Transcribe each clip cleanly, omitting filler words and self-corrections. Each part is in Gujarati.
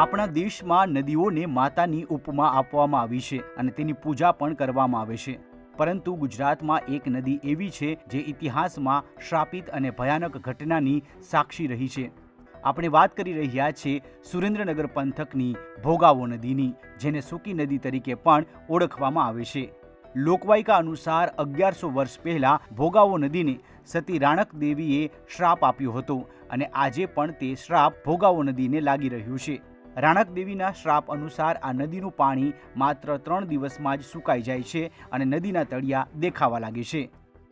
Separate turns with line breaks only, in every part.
આપણા દેશમાં નદીઓને માતાની ઉપમા આપવામાં આવી છે અને તેની પૂજા પણ કરવામાં આવે છે, પરંતુ ગુજરાતમાં એક નદી એવી છે જે ઇતિહાસમાં શ્રાપિત અને ભયાનક ઘટનાની સાક્ષી રહી છે। આપણે વાત કરી રહ્યા છીએ સુરેન્દ્રનગર પંથકની ભોગાવો નદીની, જેને સૂકી નદી તરીકે પણ ઓળખવામાં આવે છે। લોકવાયકા અનુસાર 1100 વર્ષ પહેલા ભોગાવો નદીને સતી રાણક દેવીએ શ્રાપ આપ્યો હતો અને આજે પણ તે શ્રાપ ભોગાવો નદીને લાગી રહ્યું છે। રાણક દેવીના શ્રાપ અનુસાર આ નદીનું પાણી માત્ર 3 દિવસમાં જ સુકાઈ જાય છે અને નદીના તળિયા દેખાવા લાગે છે।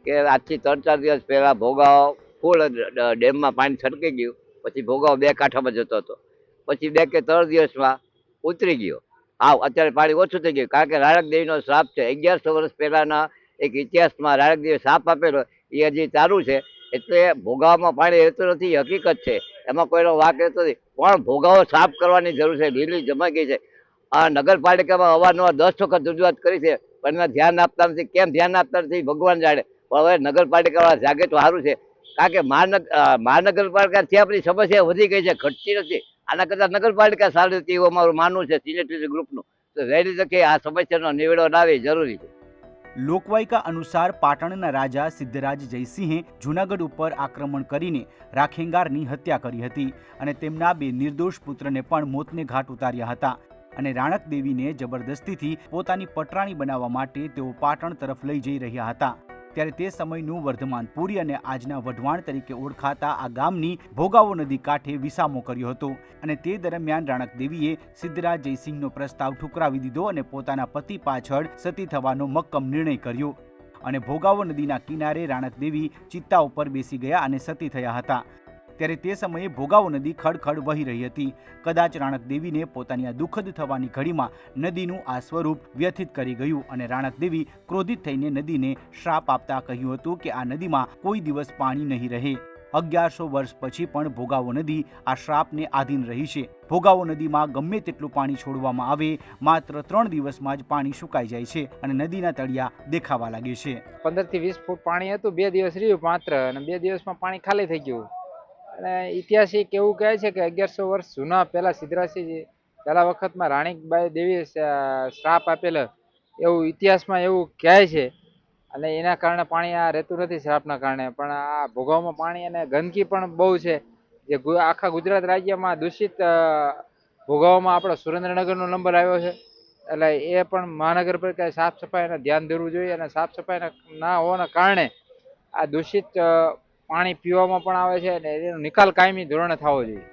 કે આજથી 3-4 દિવસ પહેલા ભોગાવો ફૂલ ડેમમાં પાણી છટકી ગયું, પછી ભોગાવો 2 કાંઠામાં જતો હતો, પછી 2 કે 3 દિવસમાં ઉતરી ગયો। અત્યારે પાણી ઓછું થઈ ગયું, કારણ કે રાણક દેવીનો શ્રાપ છે। 1100 વર્ષ પહેલાના એક ઇતિહાસમાં રાણક દેવી શ્રાપ આપેલો એ હજી ચાલુ છે, એટલે ભોગાવામાં પાણી રહેતું નથી, હકીકત છે, એમાં કોઈનો વાંક રહેતો નથી। પણ ભોગાવો સાફ કરવાની જરૂર છે, લીલી જમાઈ ગઈ છે। આ નગરપાલિકામાં અવારનવાર 10 વખત રજૂઆત કરી છે, પણ એમાં ધ્યાન આપતા નથી। કેમ ધ્યાન આપતા નથી ભગવાન જાણે, પણ હવે નગરપાલિકાવાળા જાગે તો સારું છે, કારણ કે મહાનગરપાલિકાથી આપણી સમસ્યા વધી ગઈ છે, ઘટતી નથી। આના કરતાં નગરપાલિકા સારી હતી એવું અમારું માનવું છે સિનેટરી ગ્રુપનું। તો વહેલી તકે આ સમસ્યાનો નિવેડો લાવવી જરૂરી છે।
લોકવાયકા અનુસાર પાટણના રાજા સિદ્ધરાજ જયસિંહે જૂનાગઢ ઉપર આક્રમણ કરીને રાખેંગારની હત્યા કરી હતી અને તેમના 2 નિર્દોષ પુત્રને પણ મોતને ઘાટ ઉતાર્યા હતા અને રાણક દેવીને જબરદસ્તીથી પોતાની પટરાણી બનાવવા માટે તેઓ પાટણ તરફ લઈ જઈ રહ્યા હતા। ત્યારે તે સમયનું વર્ધમાનપુરી અને આજના વઢવાણ તરીકે ઓળખાતા આ ગામની ભોગાવો નદી કાંઠે વિસામો કર્યો હતો અને તે દરમિયાન રાણક દેવીએ સિદ્ધરાજ જયસિંહનો પ્રસ્તાવ ઠુકરાવી દીધો અને પોતાના પતિ પાછળ સતી થવાનો મક્કમ નિર્ણય કર્યો અને ભોગાવો નદીના કિનારે રાણક દેવી ચિત્તા ઉપર બેસી ગયા અને સતી થયા હતા। ત્યારે તે સમયે ભોગાવો નદી ખડખડ વહી રહી હતી। કદાચ રાણક દેવીને પોતાની આ દુઃખદ થવાની ઘડીમાં નદીનું આ સ્વરૂપ વ્યથિત કરી ગયું અને રાણક દેવી ક્રોધિત થઈને નદીને શ્રાપ આપતા કહ્યું હતું કે આ નદીમાં કોઈ દિવસ પાણી નહીં રહે। 1100 વર્ષ પછી પણ ભોગાવો નદી આ શ્રાપને આધીન રહી છે। ભોગાવો નદીમાં ગમે તેટલું પાણી છોડવામાં આવે, માત્ર 3 દિવસમાં જ પાણી સુકાઈ જાય છે અને નદીના તળિયા દેખાવા લાગે છે।
15 થી 20 ફૂટ પાણી હતું, 2 દિવસ રહ્યું માત્ર, અને 2 દિવસમાં પાણી ખાલી થઈ ગયું। અને ઐતિહાસિક એવું કહે છે કે 1100 વર્ષ જૂના પહેલા સિદ્ધરાજસિંહ પહેલા વખતમાં રાણીબાઈ દેવીએ શ્રાપ આપેલો એવું ઇતિહાસમાં એવું કહે છે અને એના કારણે પાણી આ રહેતું નથી શ્રાપના કારણે। પણ આ ભોગાવમાં પાણી અને ગંદકી પણ બહુ છે, જે આખા ગુજરાત રાજ્યમાં દૂષિત ભોગાવમાં આપણો સુરેન્દ્રનગરનો નંબર આવ્યો છે। એટલે એ પણ મહાનગરપાલિકાએ સાફ સફાઈને ધ્યાન દોરવું જોઈએ અને સાફ સફાઈ ના હોવાના કારણે આ દૂષિત પાણી પીવામાં પણ આવે છે અને એનો નિકાલ કાયમી ધોરણે થવો જોઈએ।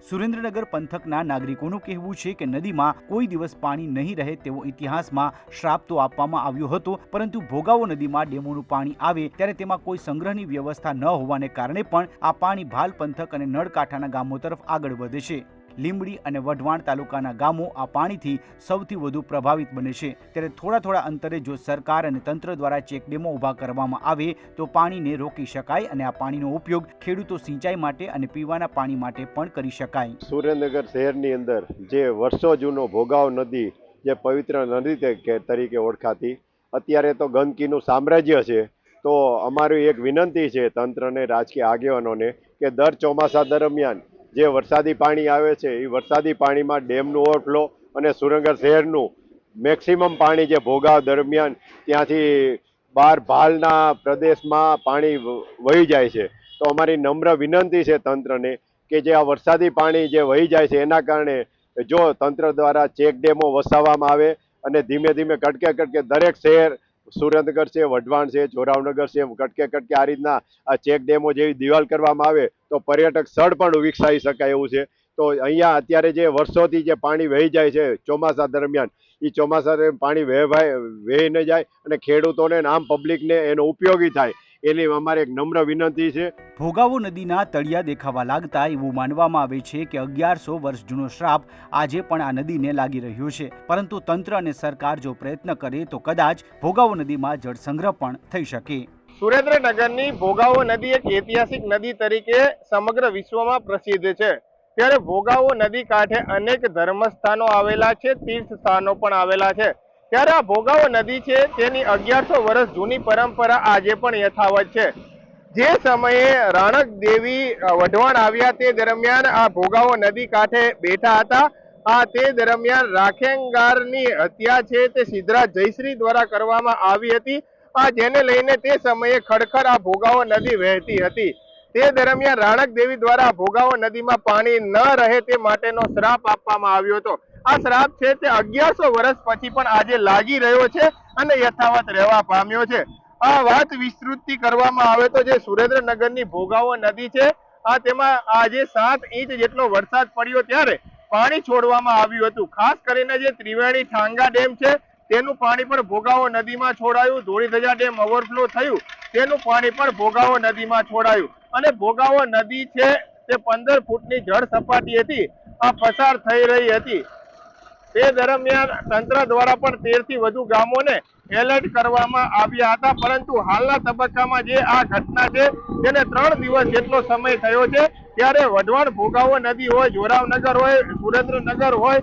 સુરેન્દ્રનગર પંથકના નાગરિકોનું કહેવું છે કે નદીમાં કોઈ દિવસ પાણી નહીં રહે તેવો ઇતિહાસમાં શ્રાપ તો આપવામાં આવ્યો હતો, પરંતુ ભોગાવો નદીમાં ડેમોનું પાણી આવે ત્યારે તેમાં કોઈ સંગ્રહની વ્યવસ્થા ન હોવાને કારણે પણ આ પાણી ભાલ પંથક અને નળકાંઠાના ગામો તરફ આગળ વધે છે। લીંબડી અને વઢવાણ તાલુકાના ગામો આ પાણીથી સૌથી વધુ પ્રભાવિત બને છે। ત્યારે થોડા અંતરે જો સરકાર અને તંત્ર દ્વારા ચેકડેમો ઊભા કરવામાં આવે તો પાણીને રોકી શકાય અને આ પાણીનો ઉપયોગ ખેડૂતો સિંચાઈ માટે અને પીવાના પાણી માટે પણ કરી શકાય।
સુરેન્દ્રનગર શહેરની અંદર જે વર્ષો જૂનો ભોગાવો નદી, જે પવિત્ર નદી તરીકે ઓળખાતી, અત્યારે તો ગંદકીનું સામ્રાજ્ય છે। તો અમારી એક વિનંતી છે તંત્રને, રાજકીય આગેવાનોને, કે દર ચોમાસા દરમિયાન જે વરસાદી પાણી આવે છે એ વરસાદી પાણીમાં ડેમનું ઓવરફ્લો અને સુરેન્દ્રનગર શહેરનું મેક્સિમમ પાણી જે ભોગાવ દરમિયાન ત્યાંથી બહાર ભાલના પ્રદેશમાં પાણી વહી જાય છે। તો અમારી નમ્ર વિનંતી છે તંત્રને કે જે આ વરસાદી પાણી જે વહી જાય છે એના કારણે જો તંત્ર દ્વારા ચેક ડેમો વસાવવામાં આવે અને ધીમે ધીમે કટકે દરેક શહેર, સુરેન્દ્રનગર છે, વઢવાણ છે, જોરાવનગર છે, કટકે આ રીતના આ ચેક ડેમો જેવી દિવાલ કરવામાં આવે તો પર્યટક સ્થળ પણ વિકસાવી શકાય એવું છે। તો અહીંયા અત્યારે જે વર્ષોથી જે પાણી વહી જાય છે ચોમાસા દરમિયાન, એ ચોમાસા પાણી વહી ન જાય અને ખેડૂતોને આમ પબ્લિકને એનો ઉપયોગી થાય, એની અમારે એક નમ્ર વિનંતી છે।
ભોગાવો નદીના તળિયા દેખાવા લાગતા એવું માનવામાં આવે છે કે 1100 વર્ષ જૂનો શ્રાપ આજે પણ આ નદીને લાગી રહ્યો છે, પરંતુ તંત્ર અને સરકાર જો પ્રયત્ન કરે તો કદાચ ભોગાવો નદીમાં જળ સંગ્રહ પણ થઈ શકે।
સુરેન્દ્રનગરની ભોગાવો નદી એક ઐતિહાસિક નદી તરીકે સમગ્ર વિશ્વમાં પ્રસિદ્ધ છે। ત્યારે ભોગાવો નદી કાંઠે અનેક ધર્મસ્થાનો આવેલા છે, તીર્થ સ્થાનો પણ આવેલા છે। ત્યારે આ ભોગાવો નદી છે તેની 1100 વર્ષ જૂની પરંપરા આજે પણ યથાવત છે। જે સમયે રાણક દેવી વઢવાણ આવ્યા તે દરમિયાન આ ભોગાવો નદી કાંઠે બેઠા હતા તે દરમિયાન રાખેંગારની હત્યા છે તે સિદ્ધરાજ જયશ્રી દ્વારા કરવામાં આવી હતી, જેને લઈને તે સમયે ખડખડ આ ભોગાવો નદી વહેતી હતી. તે દરમિયાન રાણક દેવી દ્વારા ભોગાવો નદીમાં પાણી ન રહે તે માટેનો શ્રાપ આપવામાં આવ્યો હતો. આ શ્રાપ છે તે 1100 વર્ષ પછી પણ આજે લાગી રહ્યો છે અને યથાવત રહેવા પામ્યો છે. આ વાત વિસ્તૃતિ કરવામાં આવે તો જે સુરેન્દ્રનગરની ભોગાવો નદી છે તેમાં આજે 7 ઇંચ જેટલો વરસાદ પડ્યો ત્યારે પાણી છોડવામાં આવ્યું હતું. ખાસ કરીને જે ત્રિવેણી ઠાંગા ડેમ છે તેનું પાણી પણ ભોગાવો નદીમાં છોડાયું. ધોળીધજા ડેમ ઓવરફ્લો થયું તેનું પાણી પણ ભોગાવો નદીમાં છોડાયું અને ભોગાવો નદી છે તે 15 ફૂટની જળ સપાટી હતી પસાર થઈ રહી હતી. તે દરમિયાન તંત્ર દ્વારા પણ 13 થી વધુ ગામોને એલર્ટ કરવામાં આવ્યા હતા, પરંતુ હાલના તબક્કામાં જે આ ઘટના છે તેને 3 દિવસ જેટલો સમય થયો છે. ત્યારે વઢવાણ ભોગાવો નદી હોય, જોરાવનગર હોય, સુરેન્દ્રનગર હોય,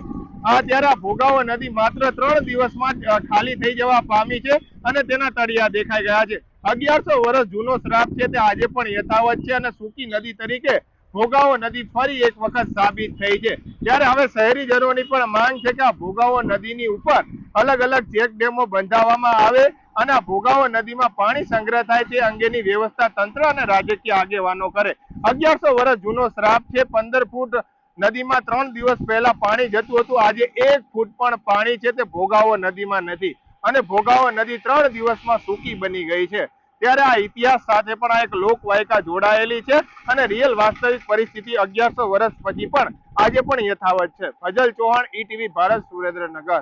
ત્યારે આ ભોગાવો નદી માત્ર 3 દિવસમાં ખાલી થઈ જવા પામી છે અને તેના તળિયા દેખાઈ ગયા છે. 1100 વર્ષ જૂનો શ્રાપ છે તે આજે પણ યથાવત છે અને સૂકી નદી તરીકે ભોગાવો નદી ફરી એક વખત સાબિત થઈ છે. ત્યારે હવે શહેરીજનોની પણ માંગ છે કે આ ભોગાવો નદીની ઉપર અલગ અલગ ચેક ડેમો બંધાવવામાં આવે અને આ ભોગાવો નદીમાં પાણી સંગ્રહ થાય તે અંગેની વ્યવસ્થા તંત્ર અને રાજકીય આગેવાનો કરે. 1100 વર્ષ જૂનો શ્રાપ છે. 15 ફૂટ નદીમાં 3 દિવસ પહેલા પાણી જતું હતું, આજે 1 ફૂટ પણ પાણી છે તે ભોગાવો નદીમાં નથી અને ભોગાવો નદી 3 દિવસમાં સૂકી બની ગઈ છે. ત્યારે આ ઇતિહાસ સાથે પણ આ એક લોકવાયકા જોડાયેલી છે અને રિયલ વાસ્તવિક પરિસ્થિતિ 1100 વર્ષ પછી પણ આજે પણ યથાવત છે. ફજલ ચૌહાણ, ETV ભારત, સુરેન્દ્રનગર.